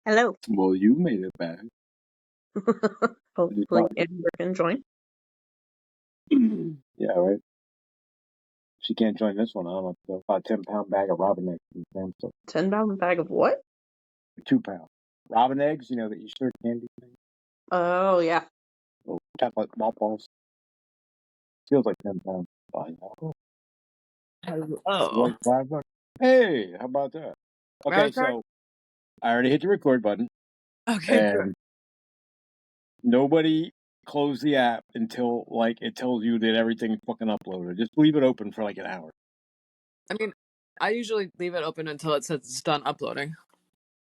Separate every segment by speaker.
Speaker 1: Hello.
Speaker 2: Well, you made it back.
Speaker 1: Hopefully Amber can join.
Speaker 2: Yeah, right. She can't join this one. I don't know. About a 10-pound bag of robin eggs.
Speaker 1: 10-pound bag of what?
Speaker 2: 2 pounds. Robin eggs, the Easter candy thing.
Speaker 1: Oh, yeah.
Speaker 2: Oh, chocolate maltballs. Feels like 10 pounds. Oh. Like $5. Hey, how about that? Okay, so I already hit the record button.
Speaker 3: Okay,
Speaker 2: and nobody close the app until it tells you that everything's fucking uploaded. Just leave it open for an hour.
Speaker 3: I mean, I usually leave it open until it says it's done uploading.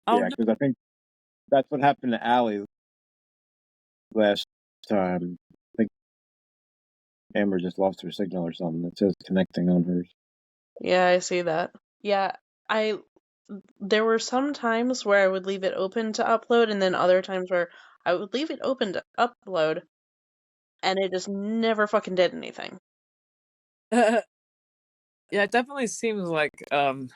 Speaker 2: Yeah, because I think that's what happened to Allie last time. I think Amber just lost her signal or something. It says connecting on hers.
Speaker 1: Yeah, I see that. Yeah, there were some times where I would leave it open to upload, and then other times where I would leave it open to upload, and it just never fucking did anything.
Speaker 3: Yeah, it definitely seems like, well,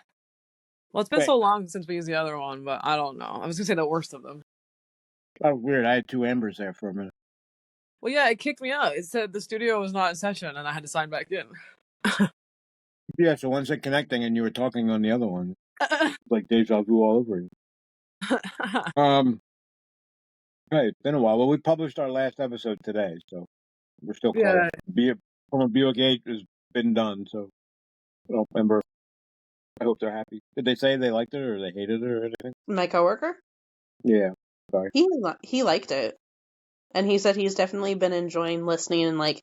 Speaker 3: it's been so long since we used the other one, but I don't know. I was gonna say the worst of them.
Speaker 2: Oh, weird. I had 2 Ambers there for a minute.
Speaker 3: Well, yeah, it kicked me out. It said the studio was not in session, and I had to sign back in.
Speaker 2: Yeah, so one said connecting, and you were talking on the other one. Like deja vu all over you. Hey, it's been a while. Well, we published our last episode today, so we're still close. From a Buick 8 has been done, so I don't remember. I hope they're happy. Did they say they liked it or they hated it or anything?
Speaker 1: My coworker?
Speaker 2: Yeah, sorry.
Speaker 1: He liked it, and he said he's definitely been enjoying listening and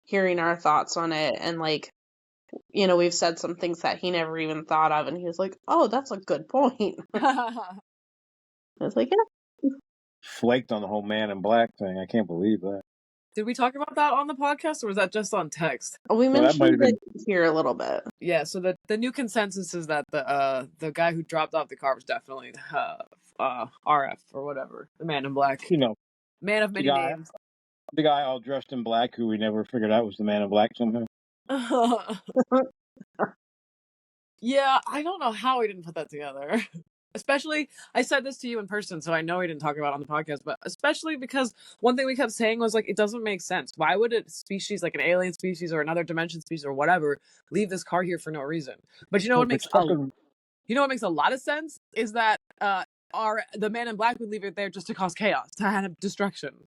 Speaker 1: hearing our thoughts on it, and we've said some things that he never even thought of, and he was like, "Oh, that's a good point." I was like, "Yeah."
Speaker 2: Flaked on the whole Man in Black thing. I can't believe that.
Speaker 3: Did we talk about that on the podcast, or was that just on text?
Speaker 1: We mentioned it here a little bit.
Speaker 3: Yeah, so the new consensus is that the guy who dropped off the car was definitely RF or whatever, the Man in Black. Man of many names.
Speaker 2: The guy all dressed in black who we never figured out was the Man in Black somehow.
Speaker 3: Yeah, I don't know how he didn't put that together. Especially, I said this to you in person, so I know he didn't talk about it on the podcast, but especially because one thing we kept saying was it doesn't make sense. Why would a species, like an alien species or another dimension species or whatever, leave this car here for no reason? But what makes a lot of sense is that the Man in Black would leave it there just to cause chaos, to have destruction.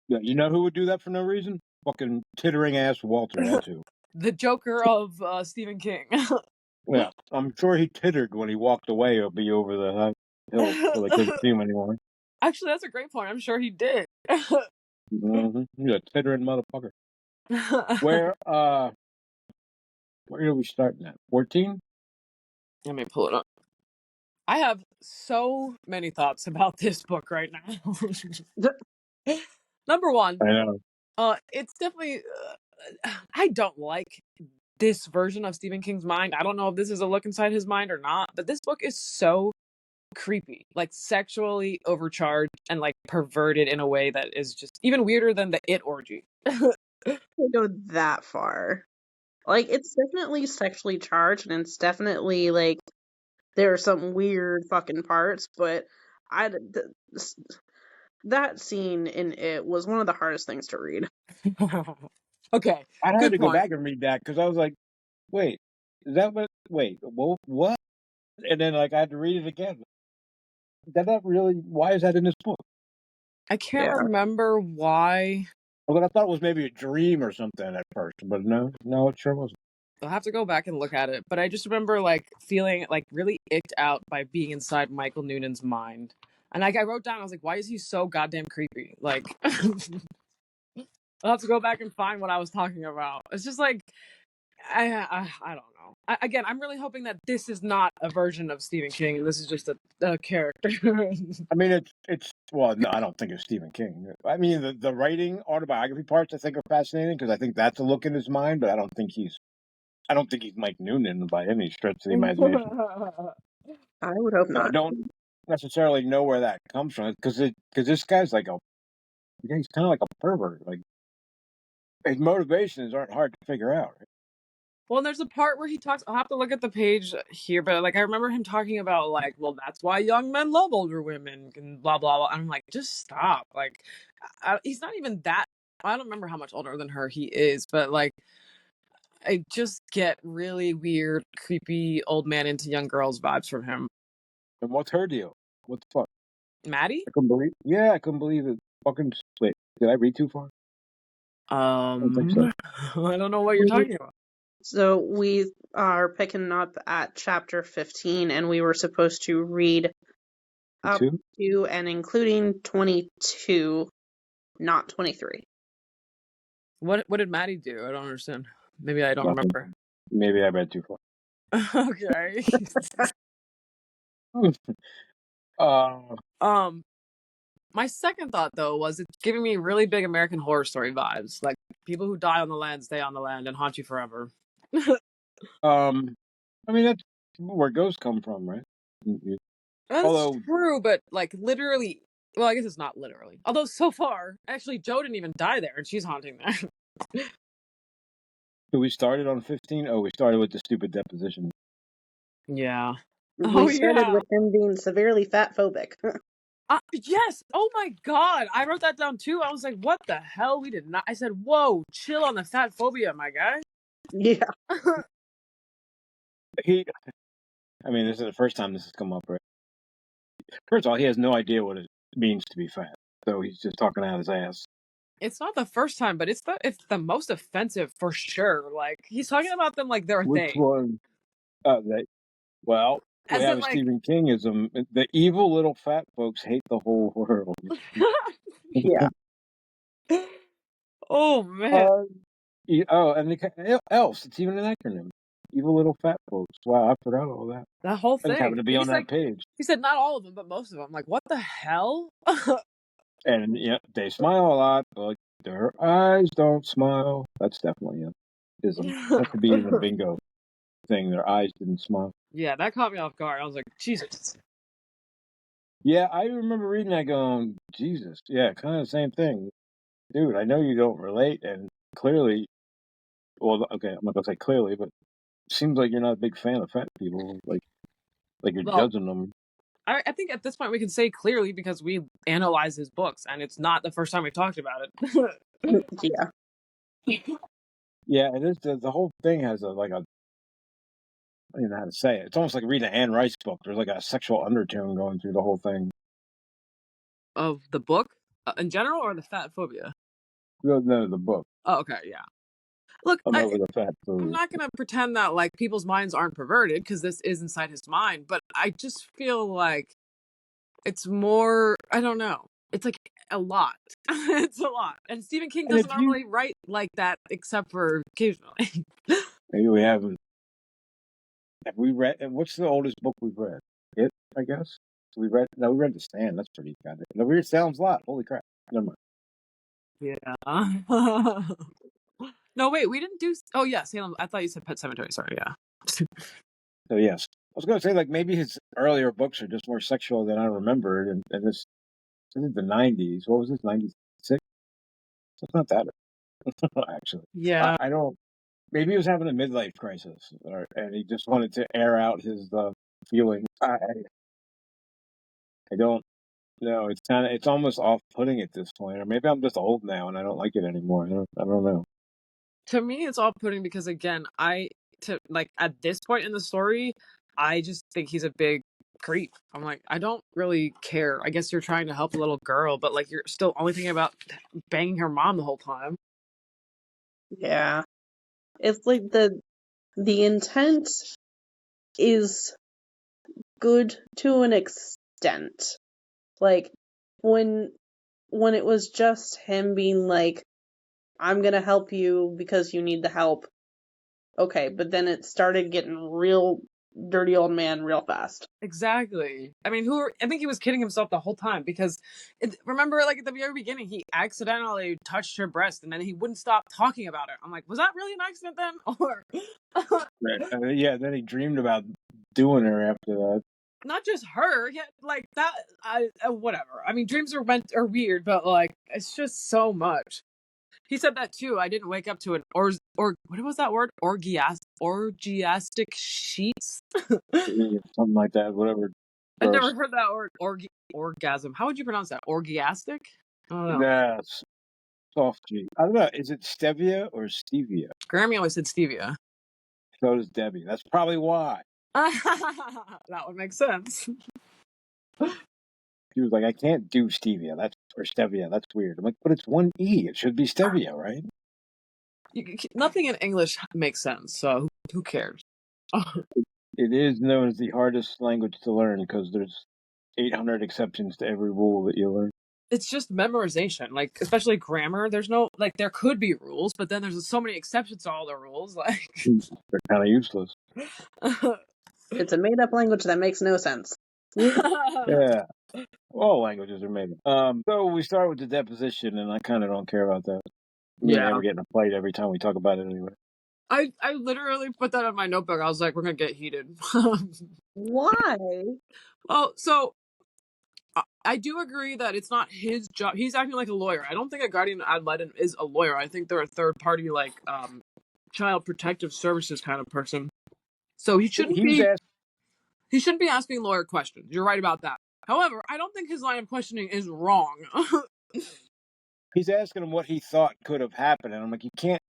Speaker 2: Yeah, you know who would do that for no reason? Fucking tittering ass Walter, that too.
Speaker 3: The Joker of Stephen King.
Speaker 2: Yeah, I'm sure he tittered when he walked away or be over the hill so they couldn't see him anymore.
Speaker 3: Actually, that's a great point. I'm sure he did.
Speaker 2: Mm-hmm. He's a tittering motherfucker. Where do we start now? 14?
Speaker 3: Let me pull it up. I have so many thoughts about this book right now. Number one,
Speaker 2: I know.
Speaker 3: It's definitely I don't like this version of Stephen King's mind. I don't know if this is a look inside his mind or not, but this book is so creepy, sexually overcharged and perverted in a way that is just even weirder than the It orgy.
Speaker 1: I don't go that far. It's definitely sexually charged, and it's definitely there are some weird fucking parts, but that scene in It was one of the hardest things to read.
Speaker 3: Okay,
Speaker 2: I had to go back and read that because I was like, wait, is that what? And then I had to read it again. Why is that in this book?
Speaker 3: I can't remember why.
Speaker 2: Well, I thought it was maybe a dream or something at first, but no, it sure wasn't.
Speaker 3: I'll have to go back and look at it, but I just remember feeling really icked out by being inside Michael Noonan's mind. And I wrote down, I was like, why is he so goddamn creepy? I'll have to go back and find what I was talking about. It's just I don't know. Again, I'm really hoping that this is not a version of Stephen King, and this is just a character.
Speaker 2: I mean, well, no, I don't think it's Stephen King. I mean, the writing autobiography parts I think are fascinating because I think that's a look in his mind, but I don't think he's Mike Noonan by any stretch of the imagination.
Speaker 1: I would hope not.
Speaker 2: I don't necessarily know where that comes from because this guy's he's kind of like a pervert. His motivations aren't hard to figure out. Right?
Speaker 3: Well, there's a part where he talks. I'll have to look at the page here, but like I remember him talking about like, well, that's why young men love older women and blah blah blah. And I'm like, just stop. Like, he's not even that. I don't remember how much older than her he is, but like, I just get really weird, creepy old man into young girls vibes from him.
Speaker 2: And what's her deal? What the fuck?
Speaker 3: Maddie?
Speaker 2: I couldn't believe. Yeah, I couldn't believe it. Fucking wait. Did I read too far? I don't think so.
Speaker 3: I don't know what you're talking about.
Speaker 1: So we are picking up at chapter 15, and we were supposed to read up to and including 22, not 23.
Speaker 3: What did Maddie do? I don't understand. Maybe I don't remember.
Speaker 2: Maybe I read too far.
Speaker 3: Okay. My second thought though was it's giving me really big American Horror Story vibes, like people who die on the land stay on the land and haunt you forever.
Speaker 2: I mean that's where ghosts come from, right?
Speaker 3: That's true, but like literally, well, I guess it's not literally. Although so far, actually, Joe didn't even die there, and she's haunting there.
Speaker 2: So we started on 15. Oh, we started with the stupid deposition.
Speaker 3: Yeah.
Speaker 1: We started with him being severely fat phobic.
Speaker 3: Yes. Oh my god. I wrote that down too. I was like, what the hell? We did not. I said, whoa, chill on the fat phobia, my guy.
Speaker 1: Yeah.
Speaker 2: I mean, this is the first time this has come up, right? First of all, he has no idea what it means to be fat, so he's just talking out his ass.
Speaker 3: It's not the first time, but it's the most offensive for sure. Like he's talking about them like they're
Speaker 2: Which one? Well, we have a Stephen Kingism. The evil little fat folks hate the whole world.
Speaker 1: Yeah.
Speaker 3: Oh man.
Speaker 2: And else. It's even an acronym. Evil little fat folks. Wow, I forgot all that.
Speaker 3: That whole thing.
Speaker 2: I just happened to be on that page.
Speaker 3: He said not all of them, but most of them. Like, what the hell?
Speaker 2: And yeah, they smile a lot, but their eyes don't smile. That's definitely an ism. That could be in the bingo thing. Their eyes didn't smile.
Speaker 3: Yeah, that caught me off guard. I was like, Jesus.
Speaker 2: Yeah, I remember reading that going, Jesus. Yeah, kind of the same thing. Dude, I know you don't relate, and clearly, well, okay, I'm not going to say clearly, but it seems like you're not a big fan of fat people. Like you're judging them.
Speaker 3: I think at this point we can say clearly because we analyze his books, and it's not the first time we've talked about it.
Speaker 1: Yeah.
Speaker 2: Yeah, it is. The whole thing has I don't even know how to say it. It's almost like reading an Anne Rice book. There's like a sexual undertone going through the whole thing.
Speaker 3: Of the book? In general, or the fat phobia?
Speaker 2: No, the book.
Speaker 3: Oh, okay, yeah. Look,
Speaker 2: I'm over the fat phobia.
Speaker 3: I'm not going to pretend that like people's minds aren't perverted, because this is inside his mind, but I just feel like it's more, I don't know. It's like a lot. It's a lot. And Stephen King doesn't normally write like that, except for occasionally.
Speaker 2: Maybe we haven't. Have we read? What's the oldest book we've read? It, I guess. We read The Stand. That's pretty goddamn. No, we read Salem's Lot. Holy crap! Never mind.
Speaker 3: Yeah. No, wait, we didn't do. Oh yeah, Salem. I thought you said Pet Sematary. Sorry, yeah.
Speaker 2: So yes, I was going to say like maybe his earlier books are just more sexual than I remembered, and this is the '90s. What was this? '96. It's not that actually.
Speaker 3: Yeah.
Speaker 2: I don't. Maybe he was having a midlife crisis, and he just wanted to air out his feelings. I don't know. It's almost off-putting at this point, or maybe I'm just old now and I don't like it anymore. I don't know.
Speaker 3: To me, it's off-putting because again, at this point in the story, I just think he's a big creep. I'm like, I don't really care. I guess you're trying to help a little girl, but like you're still only thinking about banging her mom the whole time.
Speaker 1: Yeah. It's like the intent is good to an extent. Like when it was just him being like, I'm gonna help you because you need the help. Okay, but then it started getting real dirty old man real fast.
Speaker 3: Exactly. I mean, I think he was kidding himself the whole time because remember, like at the very beginning, he accidentally touched her breast and then he wouldn't stop talking about it. I'm like, was that really an accident then? Or
Speaker 2: yeah, then he dreamed about doing her after that.
Speaker 3: Not just her, yeah, like that. Whatever. I mean, dreams are weird, but like it's just so much. He said that too. I didn't wake up to an or what was that word? Orgiastic sheets.
Speaker 2: Something like that. Whatever.
Speaker 3: I
Speaker 2: Gross.
Speaker 3: never heard that word. Orgasm. How would you pronounce that? Orgiastic? I don't know.
Speaker 2: Nah, soft G. I don't know. Is it stevia or stevia?
Speaker 3: Grammy always said stevia.
Speaker 2: So does Debbie. That's probably why.
Speaker 3: That would make sense.
Speaker 2: She was like, I can't do stevia. Or stevia. That's weird. I'm like, but it's one E. It should be stevia, right?
Speaker 3: Nothing in English makes sense. So who cares?
Speaker 2: It is known as the hardest language to learn because there's 800 exceptions to every rule that you learn.
Speaker 3: It's just memorization, like especially grammar. There's no like there could be rules, but then there's so many exceptions to all the rules. Like
Speaker 2: they're kind of useless.
Speaker 1: It's a made-up language that makes no sense.
Speaker 2: Yeah, all languages are made up. So we start with the deposition, and I kind of don't care about that. Yeah, we're getting a fight every time we talk about it anyway.
Speaker 3: I literally put that on my notebook. I was like, we're gonna get heated.
Speaker 1: Why?
Speaker 3: Well, so I do agree that it's not his job. He's acting like a lawyer. I don't think a guardian ad litem is a lawyer. I think they're a third party, like child protective services kind of person. So he shouldn't be asking lawyer questions. You're right about that. However, I don't think his line of questioning is wrong.
Speaker 2: He's asking him what he thought could have happened, and I'm like, you can't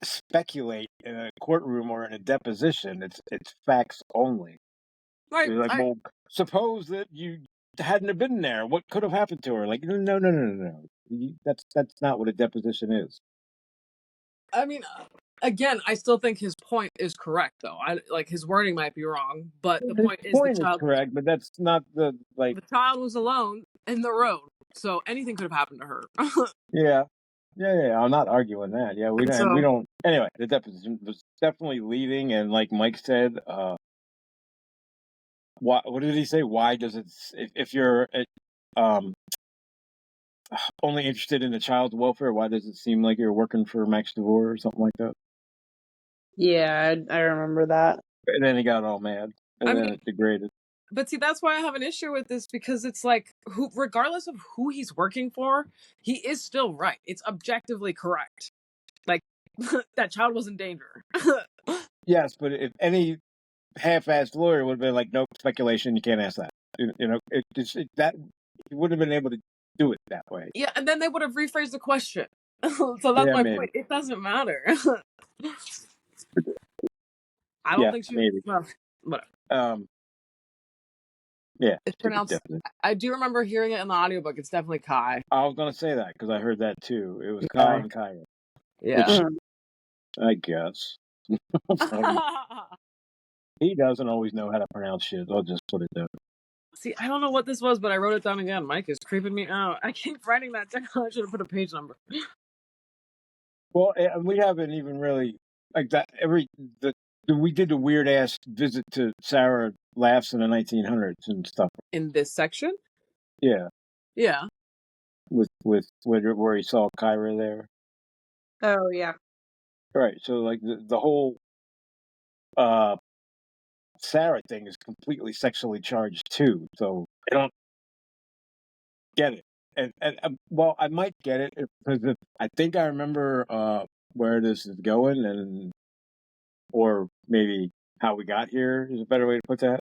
Speaker 2: speculate in a courtroom or in a deposition. It's facts only.
Speaker 3: Right.
Speaker 2: Like, well, suppose that you hadn't have been there. What could have happened to her? Like, no. That's not what a deposition is.
Speaker 3: I mean, again, I still think his point is correct, though. Like his wording might be wrong, but the point is the child
Speaker 2: is correct, but that's not the
Speaker 3: child was alone in the road, so anything could have happened to her.
Speaker 2: Yeah. I'm not arguing that. Yeah, we don't. Anyway, the deposition was definitely leading, and like Mike said, what did he say? Why does it? If you're only interested in the child's welfare, why does it seem like you're working for Max DeVore or something like that?
Speaker 1: Yeah, I remember that.
Speaker 2: And then he got all mad, and then it degraded.
Speaker 3: But see, that's why I have an issue with this, because it's like, regardless of who he's working for, he is still right. It's objectively correct. Like, that child was in danger.
Speaker 2: Yes, but if any half-assed lawyer would have been like, nope, speculation, you can't ask that. That he wouldn't have been able to do it that way.
Speaker 3: Yeah, and then they would have rephrased the question. So that's my point. It doesn't matter. I don't think she.
Speaker 2: Maybe.
Speaker 3: Well, whatever.
Speaker 2: Yeah,
Speaker 3: it's pronounced. I do remember hearing it in the audiobook. It's definitely Kai.
Speaker 2: I was gonna say that because I heard that too. It was Kai and Kaya.
Speaker 3: Yeah,
Speaker 2: I guess. He doesn't always know how to pronounce shit. I'll just put it down.
Speaker 3: See, I don't know what this was, but I wrote it down again. Mike is creeping me out. I keep writing that down. I should have put a page number.
Speaker 2: Well, we haven't even really like that. We did the weird ass visit to Sarah Laughs in the 1900s and stuff.
Speaker 3: In this section?
Speaker 2: Yeah.
Speaker 3: Yeah.
Speaker 2: With where he saw Kyra there.
Speaker 1: Oh yeah.
Speaker 2: Right. So like the whole Sarah thing is completely sexually charged too. So I don't get it. And well, I might get it because I think I remember where this is going, or maybe how we got here is a better way to put that.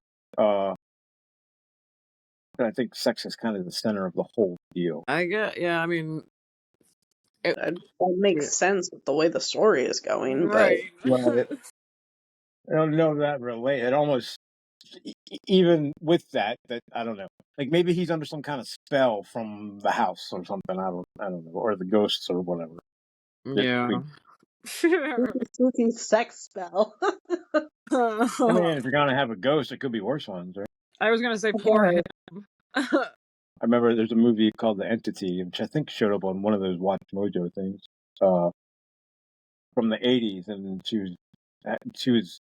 Speaker 2: I think sex is kind of the center of the whole deal.
Speaker 3: Yeah, I mean,
Speaker 1: that makes sense with the way the story is going,
Speaker 3: right?
Speaker 2: But I don't know that relate. It almost even with that I don't know. Like maybe he's under some kind of spell from the house or something. I don't know, or the ghosts or whatever.
Speaker 3: Yeah.
Speaker 1: Spooky sex spell.
Speaker 2: I mean, if you're gonna have a ghost, it could be worse ones, right?
Speaker 3: I was gonna say poor him.
Speaker 2: I remember there's a movie called The Entity, which I think showed up on one of those Watch Mojo things from the 80s, and she was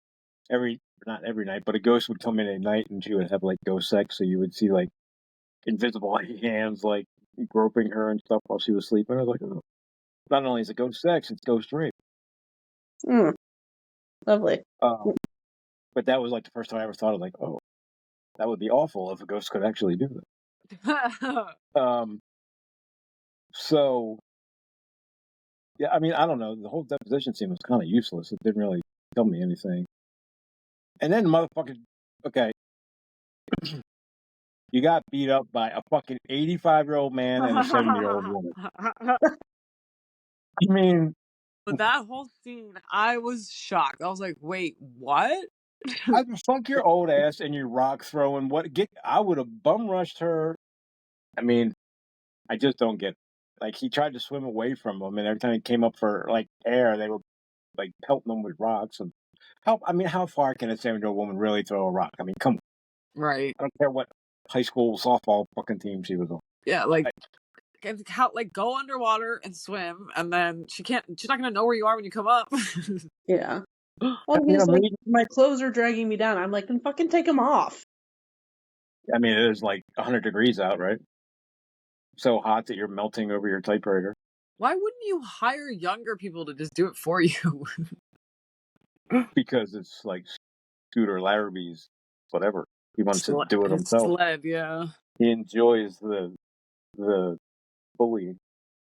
Speaker 2: not every night, but a ghost would come in at night, and she would have like ghost sex, so you would see like invisible hands like groping her and stuff while she was sleeping. I was like, oh, not only is it ghost sex, it's ghost rape.
Speaker 1: Lovely.
Speaker 2: But that was like the first time I ever thought of like, oh, that would be awful if a ghost could actually do that. So Yeah, I mean, I don't know. The whole deposition scene was kind of useless. It didn't really tell me anything. And then motherfucker, okay, you got beat up by a fucking 85-year-old man and a 70-year-old woman. I mean,
Speaker 3: But that whole scene, I was shocked. I was like, wait, what?
Speaker 2: I'd fuck your old ass and your rock throwing. I would have bum rushed her. I mean, I just don't get. Like, he tried to swim away from them, and every time he came up for like air, they were like pelting him with rocks. And how far can a 70-year-old woman really throw a rock? I mean, come on.
Speaker 3: Right.
Speaker 2: I don't care what high school softball fucking team she was on.
Speaker 3: Yeah, like go underwater and swim, and then she's not gonna know where you are when you come up.
Speaker 1: Yeah. Well, he's like, my clothes are dragging me down. I'm like, then fucking take them off.
Speaker 2: I mean, it is like 100 degrees out, right? So hot that you're melting over your typewriter.
Speaker 3: Why wouldn't you hire younger people to just do it for you?
Speaker 2: Because it's like Scooter Larrabee's whatever. He wants to do it himself.
Speaker 3: Sled, yeah.
Speaker 2: He enjoys the bullying.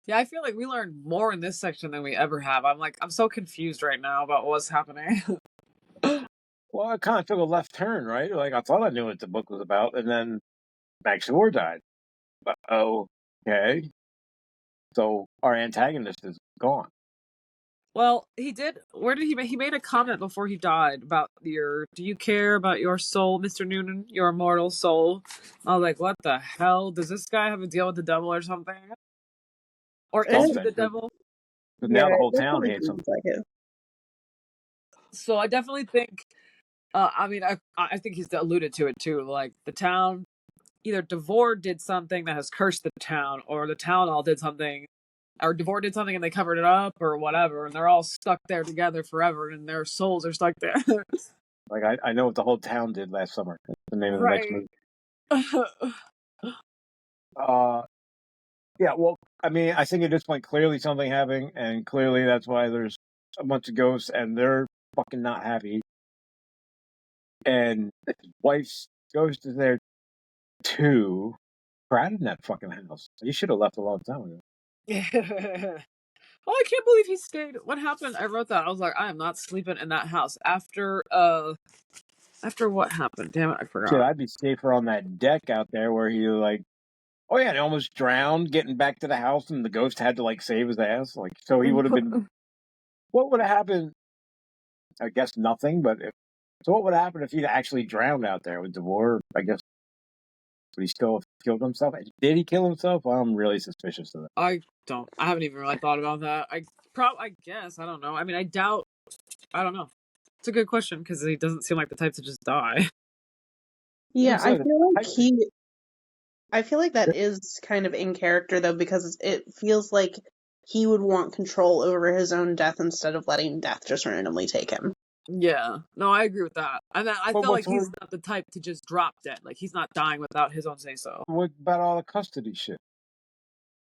Speaker 3: Yeah, I feel like we learned more in this section than we ever have. I'm so confused right now about what's happening.
Speaker 2: Well, it kind of took a left turn, right? Like, I thought I knew what the book was about, and then Max Shore died. But, okay. So our antagonist is gone.
Speaker 3: Well, he did. Where did he made a comment before he died about do you care about your soul, Mr. Noonan, your immortal soul? I was like, what the hell? Does this guy have a deal with the devil or something? Or is he the devil?
Speaker 2: Because now the whole town hates him.
Speaker 1: Like it.
Speaker 3: So I definitely think, I mean, I think he's alluded to it too. Like, the town, either DeVore did something that has cursed the town, or the town all did something, or DeVore did something and they covered it up, or whatever, and they're all stuck there together forever, and their souls are stuck there.
Speaker 2: Like, I know what the whole town did last summer. That's the name of the next movie. Yeah, well, I mean, I think at this point, clearly something happening, and clearly that's why there's a bunch of ghosts, and they're fucking not happy. And his wife's ghost is there too. Crowded in that fucking house. You should have left a long time ago.
Speaker 3: Yeah. Oh, I can't believe he stayed. What happened? I wrote that. I was like, I am not sleeping in that house after what happened. Damn it, I forgot.
Speaker 2: Shit, I'd be safer on that deck out there where he oh yeah, he almost drowned getting back to the house, and the ghost had to like save his ass. Like, so he would have been. What would have happened? I guess nothing. But so what would happen if he'd actually drowned out there with DeVore? I guess would he still have killed himself? Did he kill himself? Well, I'm really suspicious of that.
Speaker 3: I haven't even really thought about that. I guess I don't know. I mean, I doubt. I don't know. It's a good question because he doesn't seem like the type to just die.
Speaker 1: Yeah, I feel like that is kind of in character though, because it feels like he would want control over his own death instead of letting death just randomly take him.
Speaker 3: Yeah, no, I agree with that. And I feel like he's not the type to just drop dead. Like, he's not dying without his own say so.
Speaker 2: What about all the custody shit?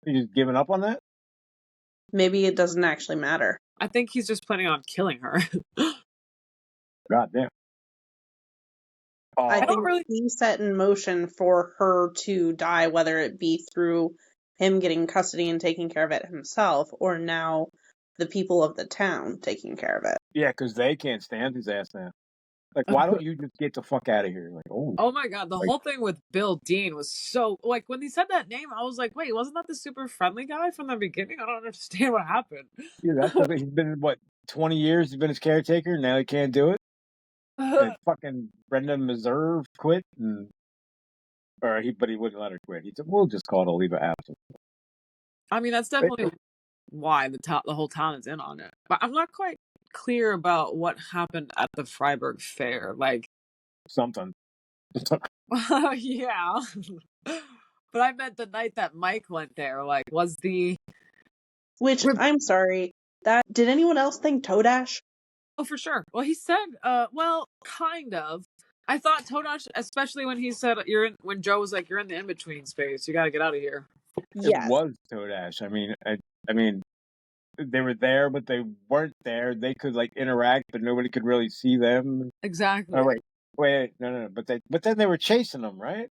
Speaker 2: You just giving up on that?
Speaker 1: Maybe it doesn't actually matter.
Speaker 3: I think he's just planning on killing her.
Speaker 2: God damn.
Speaker 1: I think he set in motion for her to die, whether it be through him getting custody and taking care of it himself, or now the people of the town taking care of it.
Speaker 2: Yeah, because they can't stand his ass now. Like, why don't you just get the fuck out of here? Like,
Speaker 3: oh my god, the whole thing with Bill Dean was so, like, when he said that name, I was like, wait, wasn't that the super friendly guy from the beginning? I don't understand what happened.
Speaker 2: Yeah, he's been, 20 years, he's been his caretaker, now he can't do it? And fucking Brenda Meserve quit, but he wouldn't let her quit. He said, we'll just call it a leave of absence.
Speaker 3: I mean, that's definitely why the whole town is in on it. But I'm not quite clear about what happened at the Freiburg Fair. Like,
Speaker 2: something.
Speaker 3: Yeah. But I meant the night that Mike went there. Like,
Speaker 1: Which, I'm sorry, did anyone else think Todash?
Speaker 3: Oh, for sure. Well, he said, well, kind of. I thought Todash, especially when he said when Joe was like, you're in the in-between space, you gotta get out of here.
Speaker 2: It was Todash. I mean, they were there, but they weren't there. They could like interact, but nobody could really see them.
Speaker 3: Exactly.
Speaker 2: Oh wait, no. But then they were chasing them, right?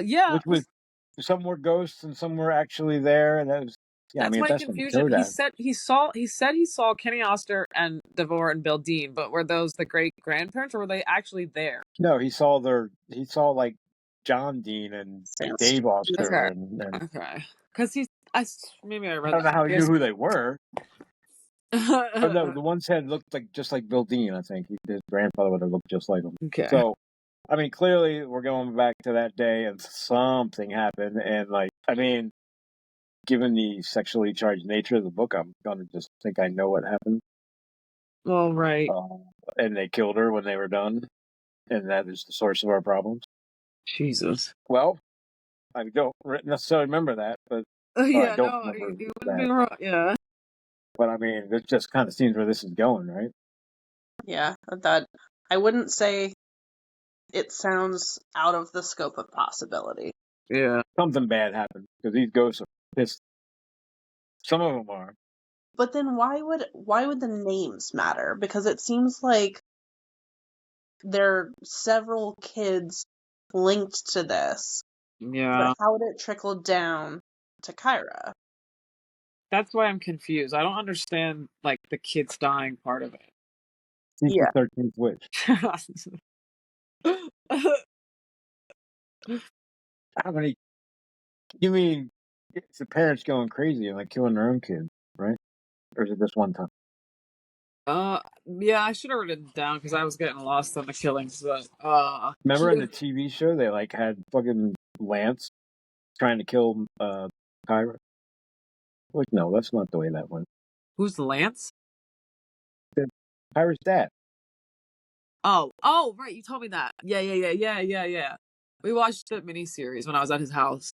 Speaker 3: Yeah.
Speaker 2: Which was some were ghosts and some were actually there, and that was Yeah,
Speaker 3: That's
Speaker 2: I mean, if
Speaker 3: my
Speaker 2: that's what he
Speaker 3: confusion.
Speaker 2: showed at.
Speaker 3: He said he saw Kenny Oster and DeVore and Bill Dean, but were those the great grandparents or were they actually there?
Speaker 2: No, he saw like John Dean and Dave Oster
Speaker 3: Okay.
Speaker 2: and
Speaker 3: Okay. Because maybe I
Speaker 2: I
Speaker 3: read
Speaker 2: don't know
Speaker 3: that.
Speaker 2: how he knew who they were. Oh no,
Speaker 3: Okay.
Speaker 2: the one's head looked just like Bill Dean. I think his grandfather would have looked just like him. So, I mean, clearly we're going back to that day, and something happened. And like, I mean, given the sexually charged nature of the book, I'm gonna just think I know what happened.
Speaker 3: Well, right.
Speaker 2: And they killed her when they were done, and that is the source of our problems.
Speaker 3: Jesus.
Speaker 2: Well, I don't necessarily remember that, but I don't remember
Speaker 3: you wouldn't
Speaker 2: that.
Speaker 3: be wrong. Yeah.
Speaker 2: But I mean, it just kind of seems where this is going, right?
Speaker 1: Yeah, that I wouldn't say it sounds out of the scope of possibility.
Speaker 3: Yeah.
Speaker 2: Something bad happened because these ghosts are pissed. Some of them are.
Speaker 1: But then why would the names matter? Because it seems like there are several kids linked to this.
Speaker 3: Yeah.
Speaker 1: But how would it trickle down to Kyra?
Speaker 3: That's why I'm confused. I don't understand like the kids dying part of it.
Speaker 2: She's
Speaker 1: Yeah.
Speaker 2: the 13th witch. How many? You mean it's the parents going crazy and like killing their own kids, right? Or is it just one time?
Speaker 3: Yeah, I should have written it down because I was getting lost on the killings. But
Speaker 2: Remember in the TV show they like had fucking Lance trying to kill Kyra? Like, no, that's not the way that went.
Speaker 3: Who's Lance?
Speaker 2: Kyra's dad.
Speaker 3: Oh, right. You told me that. Yeah. We watched the miniseries when I was at his house.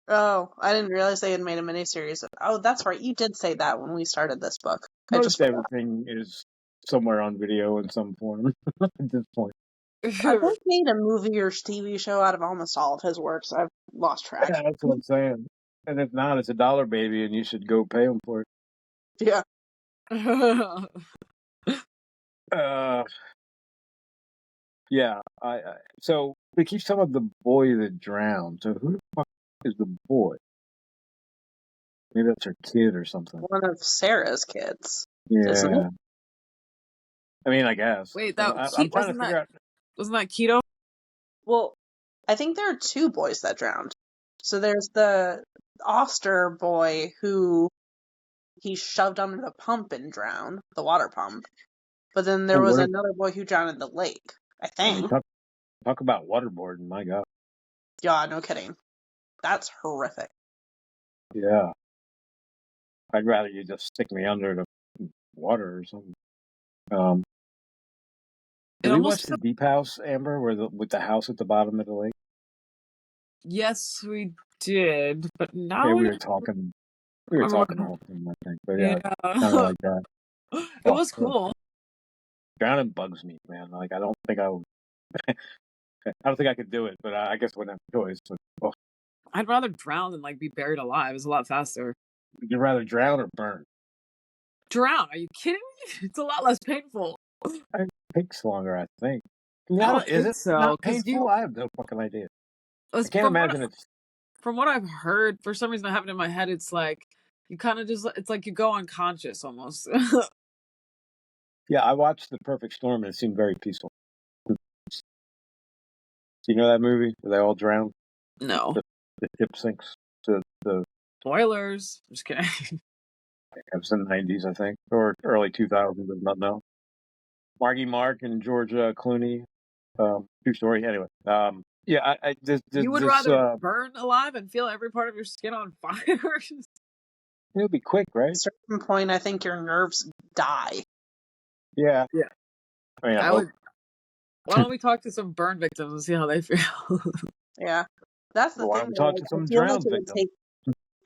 Speaker 1: Oh, I didn't realize they had made a miniseries. Oh, that's right. You did say that when we started this book.
Speaker 2: Most everything is somewhere on video in some form at this point.
Speaker 1: I think they made a movie or TV show out of almost all of his works. I've lost track.
Speaker 2: Yeah, that's what I'm saying. And if not, it's $1, baby, and you should go pay him for it.
Speaker 1: Yeah.
Speaker 2: Yeah. So we keep talking about the boy that drowned. So who the fuck is the boy? Maybe that's her kid or something.
Speaker 1: One of Sarah's kids.
Speaker 2: Yeah.
Speaker 1: Isn't it?
Speaker 2: I mean, I guess.
Speaker 3: Wait,
Speaker 2: I'm trying to figure out.
Speaker 3: Wasn't that Keto?
Speaker 1: Well, I think there are two boys that drowned. So there's the Oster boy who he shoved under the pump and drowned, the water pump. But then there was another boy who drowned in the lake, I think.
Speaker 2: Talk about waterboarding, my God.
Speaker 1: Yeah, no kidding. That's horrific.
Speaker 2: Yeah. I'd rather you just stick me under the water or something. Did we watch the Deep House, Amber, with the house at the bottom of the lake?
Speaker 3: Yes, we did, but now
Speaker 2: we were talking. We were talking the whole thing, I think. But yeah. Kind of like that.
Speaker 3: It was cool.
Speaker 2: Drowning bugs me, man. Like I don't think I would. I don't think I could do it, but I guess I wouldn't have a choice. But,
Speaker 3: I'd rather drown than like be buried alive. It's a lot faster.
Speaker 2: Would you rather drown or burn?
Speaker 3: Drown? Are you kidding me? It's a lot less painful.
Speaker 2: It takes longer, I think.
Speaker 3: Is it
Speaker 2: so? Not painful? I have no fucking idea. I can't imagine it's.
Speaker 3: From what I've heard, for some reason it happened in my head. It's like you kind of it's like you go unconscious almost.
Speaker 2: Yeah, I watched The Perfect Storm and it seemed very peaceful. You know that movie where they all drown?
Speaker 3: No.
Speaker 2: The ship sinks. The
Speaker 3: spoilers. I'm just kidding.
Speaker 2: It was in the 90s, I think, or early 2000s. I don't know. Marky Mark and George Clooney. True story. Anyway. Yeah,
Speaker 3: you would rather burn alive and feel every part of your skin on fire?
Speaker 2: It would be quick, right?
Speaker 1: At a certain point, I think your nerves die.
Speaker 2: Yeah. I mean, I would.
Speaker 3: Why don't we talk to some burn victims and see how they feel?
Speaker 1: Yeah, that's the thing.
Speaker 2: Why don't we talk to some drowned victims?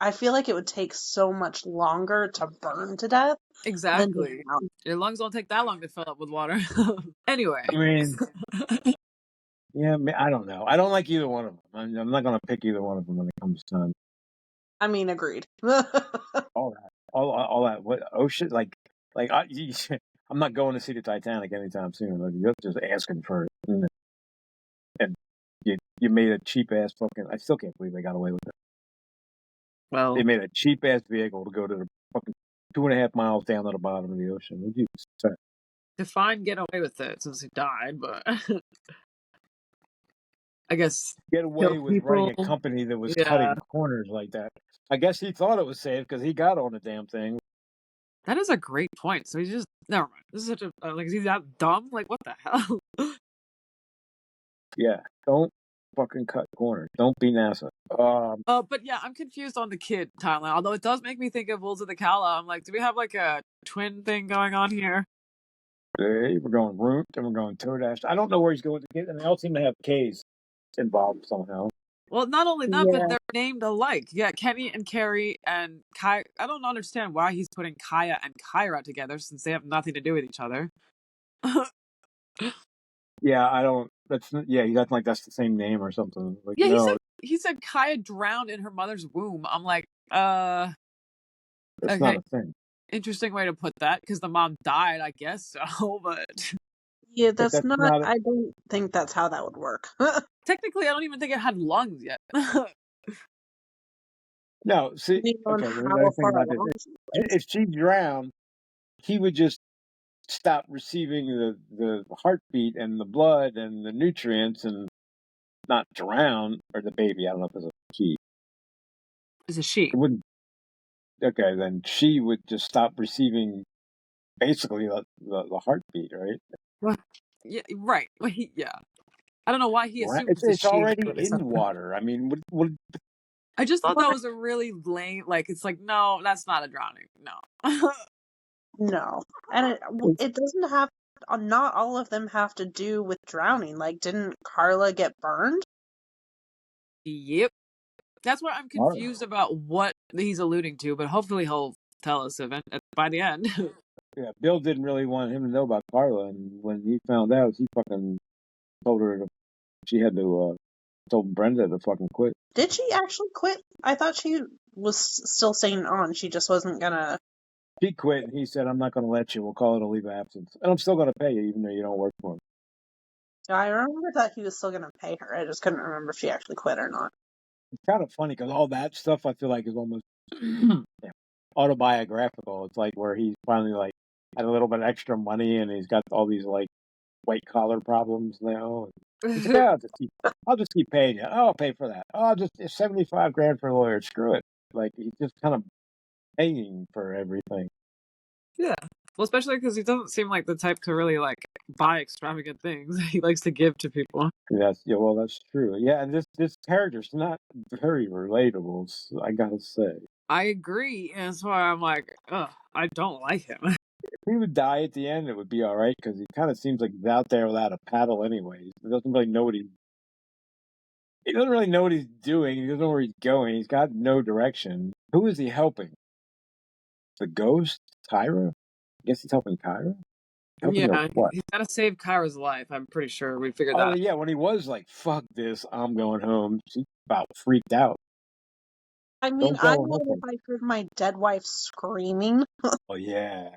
Speaker 1: I feel like it would take so much longer to burn to death.
Speaker 3: Exactly. Your lungs don't take that long to fill up with water. Anyway.
Speaker 2: I mean, yeah, I don't know. I don't like either one of them. I'm not going to pick either one of them when it comes to time.
Speaker 1: I mean, agreed.
Speaker 2: All that. What ocean? Like I'm not going to see the Titanic anytime soon. Like, you're just asking for it, and you made a cheap ass fucking. I still can't believe they got away with it.
Speaker 3: Well,
Speaker 2: They made a cheap ass vehicle to go to the fucking 2.5 miles down to the bottom of the ocean. What'd you say?
Speaker 3: Define get away with it since he died, but I guess
Speaker 2: Get
Speaker 3: kill
Speaker 2: away with running
Speaker 3: people.
Speaker 2: a company that was
Speaker 3: Yeah,
Speaker 2: cutting corners like that. I guess he thought it was safe because he got on the damn thing.
Speaker 3: that is a great point. So he's just never mind. This is such a like, is he that dumb? Like, what the hell?
Speaker 2: Yeah, don't fucking cut corners. Don't be NASA.
Speaker 3: But yeah, I'm confused on the kid timeline. Although it does make me think of Wolves of the Kala. I'm like, do we have like a twin thing going on here?
Speaker 2: We're going Root, and we're going Toadash. I don't know where he's going with the kids, and they all seem to have K's involved somehow.
Speaker 3: Well, not only that, but
Speaker 1: Yeah.
Speaker 3: they're named alike. Yeah, Kenny and Carrie and Kai. I don't understand why he's putting Kaya and Kyra together since they have nothing to do with each other.
Speaker 2: Yeah, I don't. Yeah, he's acting like that's the same name or something. Like,
Speaker 3: Yeah,
Speaker 2: no,
Speaker 3: he said Kaya drowned in her mother's womb. I'm like,
Speaker 2: that's
Speaker 3: okay,
Speaker 2: not a thing.
Speaker 3: interesting way to put that because the mom died, I guess so, but
Speaker 1: Yeah,
Speaker 2: But
Speaker 1: that's not. I don't think that's how that would work.
Speaker 3: technically, I don't even think it had lungs yet.
Speaker 2: No, see,
Speaker 1: Depending on
Speaker 2: okay, well,
Speaker 1: how
Speaker 2: another thing
Speaker 1: far
Speaker 2: about this.
Speaker 1: along she was.
Speaker 2: If she drowned, he would just stop receiving the heartbeat and the blood and the nutrients and not drown, or the baby. I don't know if it's a he.
Speaker 3: It's a she.
Speaker 2: It wouldn't. Okay, then she would just stop receiving basically the heartbeat, right?
Speaker 3: What? Yeah, right. Yeah. I don't know why he assumed it's a
Speaker 2: It's
Speaker 3: she.
Speaker 2: already
Speaker 3: But it's not.
Speaker 2: in water. I mean, what
Speaker 3: I just thought
Speaker 1: But
Speaker 3: that was a really lame. Like, it's like, no, that's not a drowning. No.
Speaker 1: no, and it doesn't have. Not all of them have to do with drowning. Like, didn't Carla get burned?
Speaker 3: Yep. That's why I'm confused about what he's alluding to, but hopefully he'll tell us by the end.
Speaker 2: Yeah, Bill didn't really want him to know about Carla, and when he found out, he fucking told her she had to told Brenda to fucking quit.
Speaker 1: Did she actually quit? I thought she was still staying on. She just wasn't gonna.
Speaker 2: He quit, and he said, "I'm not going to let you. We'll call it a leave of absence, and I'm still going to pay you, even though you don't work for me."
Speaker 1: I remember that he was still gonna pay her. I just couldn't remember if she actually quit or not.
Speaker 2: It's kind of funny because all that stuff I feel like is almost autobiographical. It's like where he's finally like had a little bit of extra money, and he's got all these like white collar problems now. He's like, I'll just keep paying you. Oh, I'll pay for that. Oh, I'll just $75,000 for a lawyer. Screw it. Like he's just kind of paying for everything.
Speaker 3: Yeah. Well, especially because he doesn't seem like the type to really like buy extravagant things. He likes to give to people.
Speaker 2: Well, that's true. Yeah, and this character's not very relatable. I gotta say,
Speaker 3: I agree, and that's why I'm like, ugh, I don't like him.
Speaker 2: if he would die at the end, it would be all right because he kind of seems like he's out there without a paddle anyway. He doesn't really know what he doesn't really know what he's doing. He doesn't know where he's going. He's got no direction. Who is he helping? The ghost, Kyra? I guess he's helping Kyra. Helping her what?
Speaker 3: He's got to save Kyra's life. I'm pretty sure we figured that.
Speaker 2: Oh yeah, when he was like, "Fuck this, I'm going home," she about freaked out.
Speaker 1: I mean, I would if I heard my dead wife screaming.
Speaker 2: Oh yeah,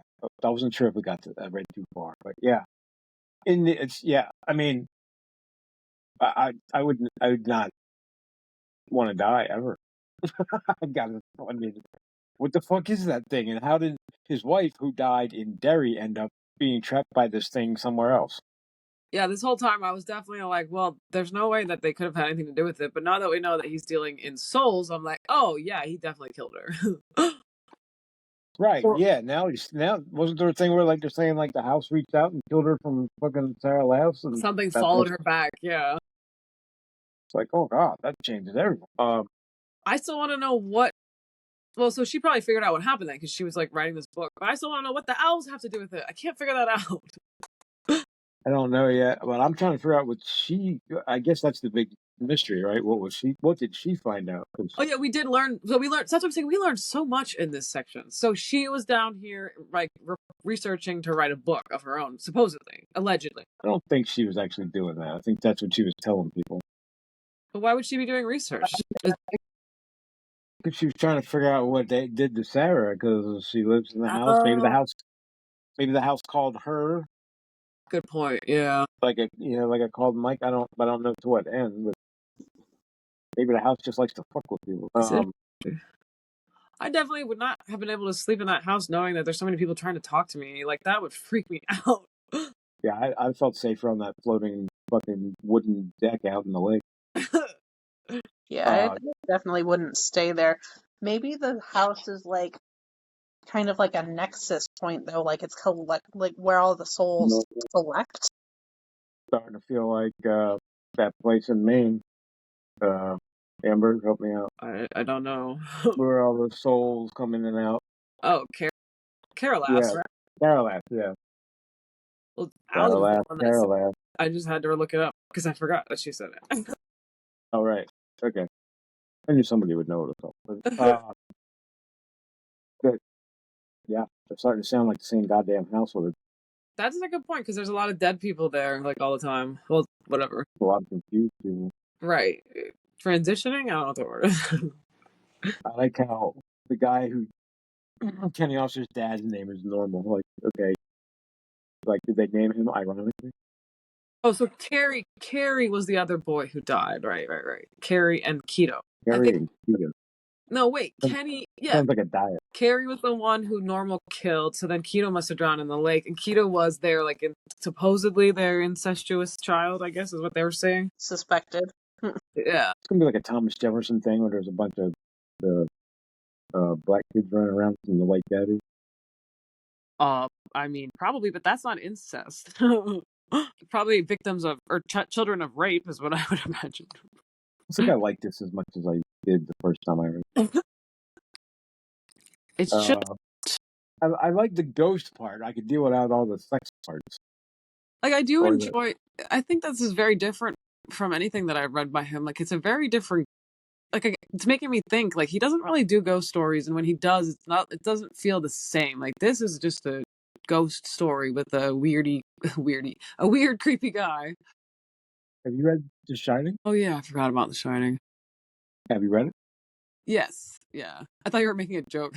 Speaker 2: I wasn't sure if we got to that read too far, but yeah. I mean, I would not want to die ever. I mean, what the fuck is that thing? And how did his wife, who died in Derry, end up being trapped by this thing somewhere else?
Speaker 3: Yeah, this whole time I was definitely like, well, there's no way that they could have had anything to do with it. But now that we know that he's dealing in souls, I'm like, oh yeah, he definitely killed her.
Speaker 2: Right. Yeah. Now wasn't there a thing where like they're saying like the house reached out and killed her from fucking Sarah House and
Speaker 3: something followed her back. Yeah.
Speaker 2: It's like, oh god, that changes everything.
Speaker 3: I still want to know what. Well, so she probably figured out what happened then because she was like writing this book. But I still want to know what the owls have to do with it. I can't figure that out.
Speaker 2: I don't know yet, but I'm trying to figure out I guess that's the big mystery, right? What did she find out?
Speaker 3: Oh yeah, we did learn. So we learned. That's what I'm saying. We learned so much in this section. So she was down here, like researching to write a book of her own, supposedly, allegedly.
Speaker 2: I don't think she was actually doing that. I think that's what she was telling people.
Speaker 3: But why would she be doing research?
Speaker 2: Because she was trying to figure out what they did to Sarah because she lives in the house. Maybe the house called her.
Speaker 3: Good point. Yeah.
Speaker 2: Like I called Mike. I don't know to what end, but maybe the house just likes to fuck with people.
Speaker 3: I definitely would not have been able to sleep in that house knowing that there's so many people trying to talk to me. Like, that would freak me out.
Speaker 2: Yeah, I felt safer on that floating fucking wooden deck out in the lake.
Speaker 1: Yeah, I definitely wouldn't stay there. Maybe the house is like kind of like a nexus point though, like it's like where all the souls collect.
Speaker 2: Starting to feel like that place in Maine. Amber, help me out.
Speaker 3: I don't know.
Speaker 2: Where all the souls come in and out.
Speaker 3: Oh, Carol
Speaker 2: Yeah,
Speaker 3: asked, right?
Speaker 2: Carolath, yeah.
Speaker 3: Well, Allie was the one that said
Speaker 2: Carolath.
Speaker 3: I just had to look it up because I forgot that she said it.
Speaker 2: Oh, right. Okay. I knew somebody would know it. But, yeah, it's starting to sound like the same goddamn house with it.
Speaker 3: That's a good point because there's a lot of dead people there, like all the time. Well, whatever.
Speaker 2: A lot of confused people.
Speaker 3: Right. Transitioning? I don't know what the word is.
Speaker 2: I like how the guy who Kenny Officer's dad's name is normal. Like, okay. Like, did they name him ironically?
Speaker 3: Oh, so Carrie was the other boy who died. Right. Carrie and Keto.
Speaker 2: Carrie and Keto.
Speaker 3: No, wait. Kenny, yeah.
Speaker 2: Sounds like a diet.
Speaker 3: Carrie was the one who Normal killed, so then Keto must have drowned in the lake, and Keto was their, like, supposedly their incestuous child, I guess is what they were saying.
Speaker 1: Suspected.
Speaker 3: Yeah.
Speaker 2: It's going to be like a Thomas Jefferson thing where there's a bunch of black kids running around from the white daddy.
Speaker 3: I mean, probably, but that's not incest. Probably victims of, or children of rape is what I would imagine.
Speaker 2: I think I like this as much as I did the first time I read it.
Speaker 3: It's just...
Speaker 2: I like the ghost part. I could deal without all the sex parts.
Speaker 3: Like, I do enjoy... I think this is very different from anything that I've read by him. Like, it's a very different... Like, it's making me think, like, he doesn't really do ghost stories, and when he does, it doesn't feel the same. Like, this is just a ghost story with a weird, creepy guy.
Speaker 2: Have you read The Shining?
Speaker 3: Oh, yeah, I forgot about The Shining.
Speaker 2: Have you read it?
Speaker 3: Yes, yeah. I thought you were making a joke.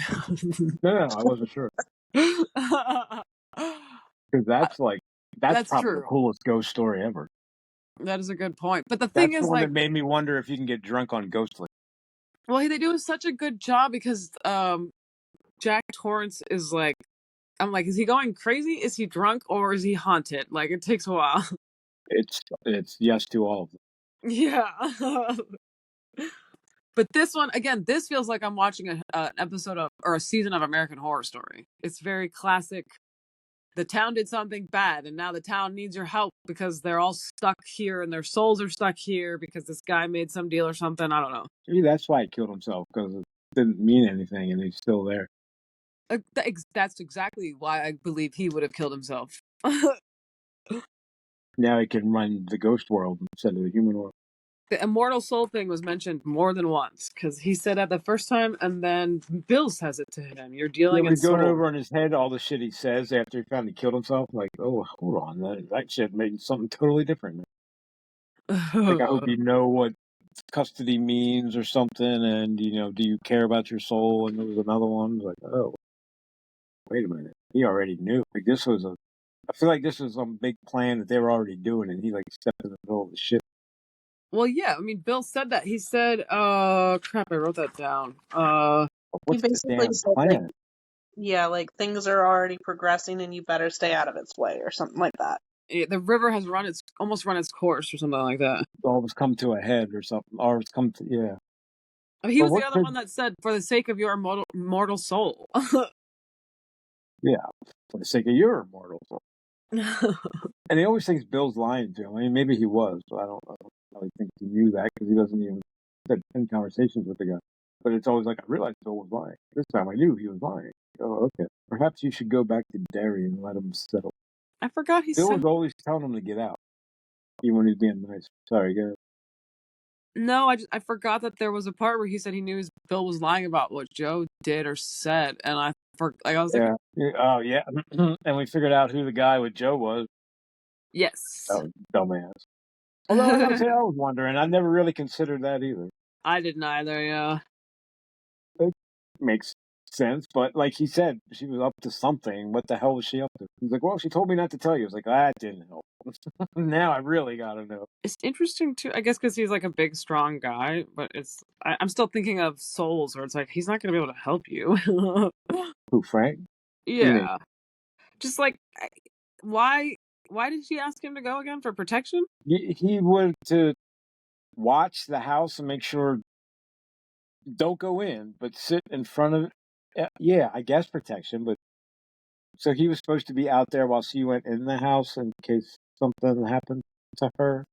Speaker 2: No, I wasn't sure. Because that's probably
Speaker 3: true.
Speaker 2: the coolest ghost story ever.
Speaker 3: That is a good point. But the thing is,
Speaker 2: that's the one that made me wonder if you can get drunk on Ghostly.
Speaker 3: Well, they do such a good job because Jack Torrance is like, I'm like, is he going crazy? Is he drunk or is he haunted? Like, it takes a while.
Speaker 2: It's yes to all of them.
Speaker 3: Yeah. But this one, again, this feels like I'm watching an episode of, or a season of American Horror Story. It's very classic. The town did something bad, and now the town needs your help because they're all stuck here, and their souls are stuck here because this guy made some deal or something. I don't know.
Speaker 2: Maybe that's why he killed himself, because it didn't mean anything, and he's still there.
Speaker 3: That's exactly why I believe he would have killed himself.
Speaker 2: Now he can run the ghost world instead of the human world.
Speaker 3: The immortal soul thing was mentioned more than once because he said that the first time, and then Bill says it to him. You're dealing in soul.
Speaker 2: Going over in his head all the shit he says after he finally killed himself. Like, oh, hold on, that shit made something totally different. Like, I hope you know what custody means or something, and do you care about your soul? And there was another one like, oh, wait a minute, he already knew. Like, I feel like this was some big plan that they were already doing, and he like stepped in the middle of the shit.
Speaker 3: Well, yeah, I mean, Bill said that. He said, crap, I wrote that down.
Speaker 1: He basically said, like, things are already progressing and you better stay out of its way or something like that.
Speaker 3: The river has almost run its course or something like that.
Speaker 2: All has come to a head or something, or it's come to, yeah.
Speaker 3: He was the other one that said, for the sake of your mortal soul.
Speaker 2: Yeah, for the sake of your immortal soul. And he always thinks Bill's lying to him. I mean, maybe he was, but I don't really think he knew that because he doesn't even have 10 conversations with the guy. But it's always like, I realized Bill was lying. This time I knew he was lying. Oh, okay. Perhaps you should go back to Derry and let him settle.
Speaker 3: I forgot
Speaker 2: Bill was always telling him to get out, even when he's being nice. Sorry, go ahead.
Speaker 3: No, I forgot that there was a part where he said he knew Bill was lying about what Joe did or said, and I was like,
Speaker 2: oh yeah, and we figured out who the guy with Joe was.
Speaker 3: Yes.
Speaker 2: That was dumbass. Although I gotta say, I was wondering. I never really considered that either.
Speaker 3: I didn't either. Yeah.
Speaker 2: It makes sense, but like he said, she was up to something. What the hell was she up to? He's like, well, she told me not to tell you. I was like, that didn't help. Now I really gotta know.
Speaker 3: It's interesting too, I guess, because he's like a big, strong guy, but I'm still thinking of Souls, where it's like he's not going to be able to help you.
Speaker 2: Who, Frank? What do you mean?
Speaker 3: Yeah, just like why? Why did she ask him to go again for protection?
Speaker 2: He would to watch the house and make sure don't go in, but sit in front of it. Yeah, I guess protection, but so he was supposed to be out there while she went in the house in case something happened to her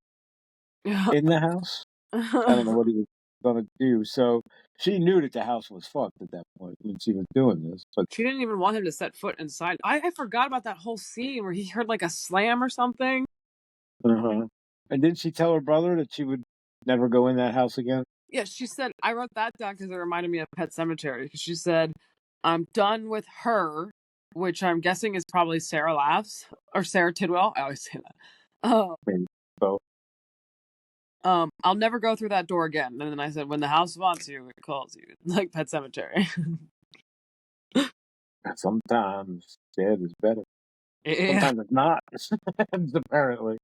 Speaker 2: in the house. I don't know what he was going to do. So she knew that the house was fucked at that point when she was doing this. But
Speaker 3: she didn't even want him to set foot inside. I forgot about that whole scene where he heard like a slam or something.
Speaker 2: And didn't she tell her brother that she would never go in that house again?
Speaker 3: Yeah, she said, I wrote that down because it reminded me of Pet Sematary. She said, I'm done with her, which I'm guessing is probably Sarah Laughs or Sarah Tidwell. I always say that.
Speaker 2: Maybe both.
Speaker 3: I'll never go through that door again. And then I said, when the house wants you, it calls you. Like Pet Sematary.
Speaker 2: Sometimes dead is better.
Speaker 3: Yeah.
Speaker 2: Sometimes it's not. Apparently.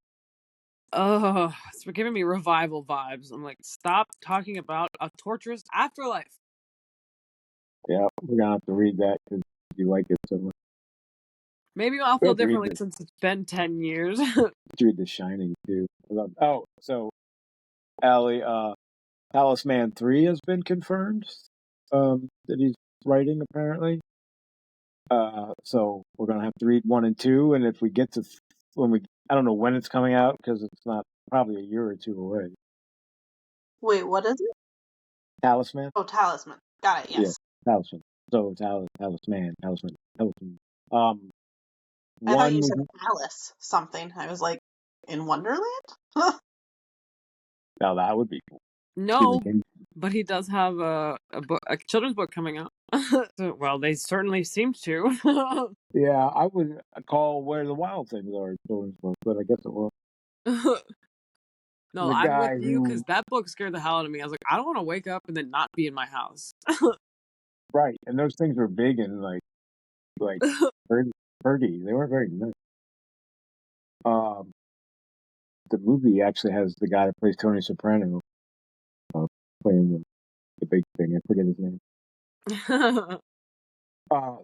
Speaker 3: Oh, it's giving me revival vibes. I'm like, stop talking about a torturous afterlife.
Speaker 2: Yeah, we're gonna have to read that because you like it so much.
Speaker 3: Maybe I'll feel differently since it's been 10 years.
Speaker 2: Read The Shining too. Oh, so Allie, Talisman 3 has been confirmed. That he's writing apparently. So we're gonna have to read 1 and 2, and if we get to I don't know when it's coming out because it's not probably a year or two away.
Speaker 1: Wait, what is it?
Speaker 2: Talisman.
Speaker 1: Oh, Talisman. Got it. Yes.
Speaker 2: Yeah, Talisman. So Talisman.
Speaker 1: I thought you said Alice something. I was like, in Wonderland?
Speaker 2: Now that would be cool.
Speaker 3: No, but he does have a children's book coming out. Well, they certainly seem to.
Speaker 2: Yeah, I would call Where the Wild Things Are a children's book, but I guess it was.
Speaker 3: No, I'm with you because that book scared the hell out of me. I was like, I don't want to wake up and then not be in my house.
Speaker 2: Right, and those things were big and like pretty. They weren't very nice. The movie actually has the guy that plays Tony Soprano playing the big thing. I forget his name.